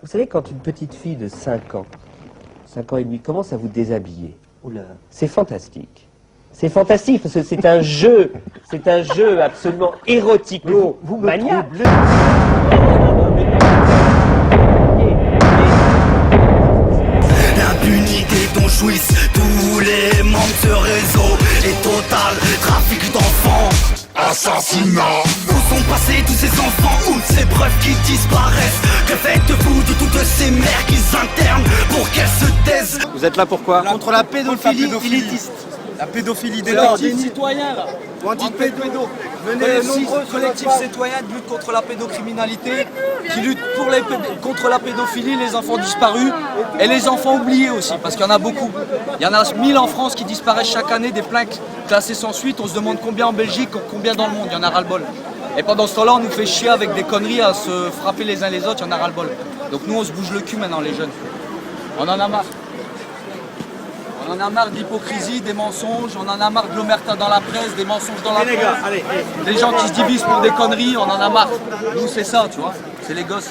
savez, quand une petite fille de 5 ans, 5 ans et demi, commence à vous déshabiller, c'est fantastique. C'est fantastique parce que c'est un jeu absolument érotico-maniaque. L'impunité dont jouissent tous les membres de ce réseau est total, trafic d'enfants, assassinat. Où sont passés tous ces enfants, où ces preuves qui disparaissent? Que faites-vous de toutes ces mères qui s'internent pour qu'elles se taisent? Vous êtes là pourquoi? Contre la pédophilie élitiste. La pédophilie des Collectif gens. citoyen là. Anti-pédo. Collectif citoyen de lutte contre la pédocriminalité, qui lutte contre la pédophilie, les enfants disparus et les enfants oubliés aussi, parce qu'il y en a beaucoup. Il y en a 1000 en France qui disparaissent chaque année, des plaintes classées sans suite. On se demande combien en Belgique, combien dans le monde, il y en a ras-le-bol. Et pendant ce temps-là, on nous fait chier avec des conneries à se frapper les uns les autres, il y en a ras-le-bol. Donc nous, on se bouge le cul maintenant, les jeunes. On en a marre. On en a marre d'hypocrisie, des mensonges, on en a marre de l'omerta dans la presse, des mensonges dans la presse, des gens qui se divisent pour des conneries, on en a marre. Nous c'est ça, tu vois, c'est les gosses.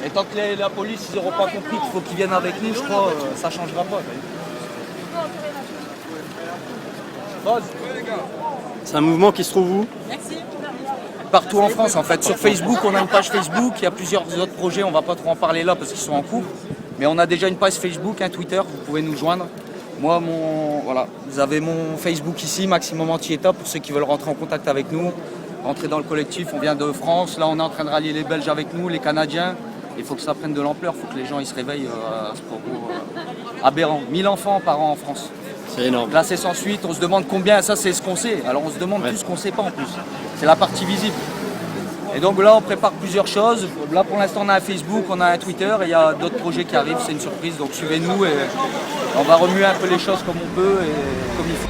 Et tant que la police, ils n'auront pas compris qu'il faut qu'ils viennent avec nous, je crois, ça changera pas. C'est un mouvement qui se trouve où? Partout en France en fait. Sur Facebook, on a une page Facebook, il y a plusieurs autres projets, on va pas trop en parler là parce qu'ils sont en cours. Mais on a déjà une page Facebook, un Twitter, vous pouvez nous joindre. Moi, voilà, vous avez mon Facebook ici, Maximum Antiétat, pour ceux qui veulent rentrer en contact avec nous, rentrer dans le collectif. On vient de France, là on est en train de rallier les Belges avec nous, les Canadiens. Il faut que ça prenne de l'ampleur, il faut que les gens ils se réveillent à ce propos aberrant. 1000 enfants par an en France. C'est énorme. Classés sans suite, on se demande combien, ça c'est ce qu'on sait. Alors on se demande tout ce qu'on sait pas en plus. C'est la partie visible. Et donc là, on prépare plusieurs choses. Là, pour l'instant, on a un Facebook, on a un Twitter, et il y a d'autres projets qui arrivent. C'est une surprise, donc suivez-nous et on va remuer un peu les choses comme on peut et comme il faut.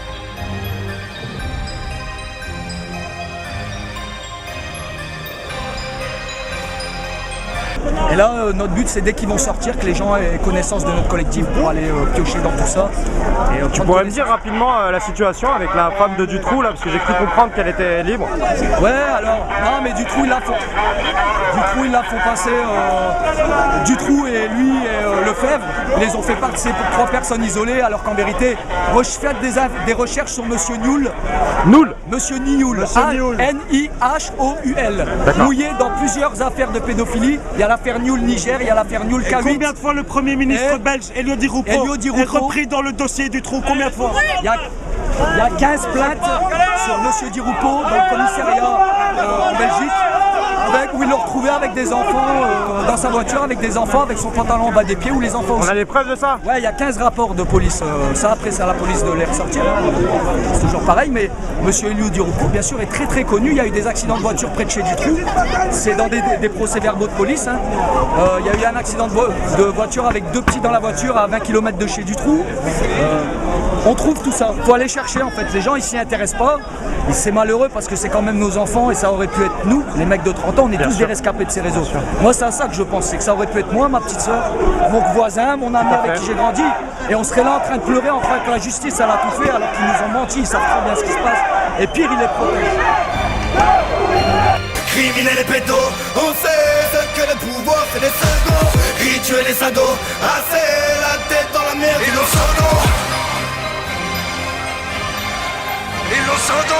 Et là, notre but, c'est dès qu'ils vont sortir, que les gens aient connaissance de notre collectif pour aller piocher dans tout ça. Et, tu pourrais me dire rapidement la situation avec la femme de Dutroux, là, parce que j'ai cru comprendre qu'elle était libre. Ouais, alors, non, mais Dutroux, ils la font passer. Dutroux et lui et Lefebvre, ils les ont fait passer pour 3 personnes isolées, alors qu'en vérité, moi, je fais des recherches sur Monsieur Nioul. Monsieur Nioul. N-I-H-O-U-L. Mouillé dans plusieurs affaires de pédophilie. Il y a l'affaire Nioul Niger, il y a l'affaire Nioul K8. Combien de fois le Premier ministre belge, Elio Di Rupo, est repris dans le dossier Dutroux? Combien de fois? Il y a 15 plaintes sur Monsieur Di Rupo dans le commissariat en Belgique, où ils l'ont retrouvé avec des enfants, dans sa voiture, avec des enfants, avec son pantalon en bas des pieds, ou les enfants aussi. On a des preuves de ça? Ouais, il y a 15 rapports de police. Ça, après, c'est à la police de les ressortir. C'est toujours pareil, mais Monsieur Elio Di Rupo, bien sûr, est très très connu. Il y a eu des accidents de voiture près de chez Dutroux. C'est dans des procès-verbaux de police. Hein. Il y a eu un accident de voiture avec 2 petits dans la voiture à 20 km de chez Dutroux. On trouve tout ça. Il faut aller chercher, en fait. Les gens, ils s'y intéressent pas. C'est malheureux parce que c'est quand même nos enfants et ça aurait pu être nous, les mecs de 30 ans. On est tous des rescapés de ces réseaux. Moi, c'est à ça que je pense. C'est que ça aurait pu être moi, ma petite soeur, mon voisin, mon ami avec qui j'ai grandi. Et on serait là en train de pleurer, en train que la justice, elle a tout fait alors qu'ils nous ont menti. Ils savent très bien ce qui se passe. Et pire, ils les protègent. Criminels et pédos, on sait ce que le pouvoir fait des seconds. Rituels et sados, assez la tête dans la merde. Innocent, Innocent,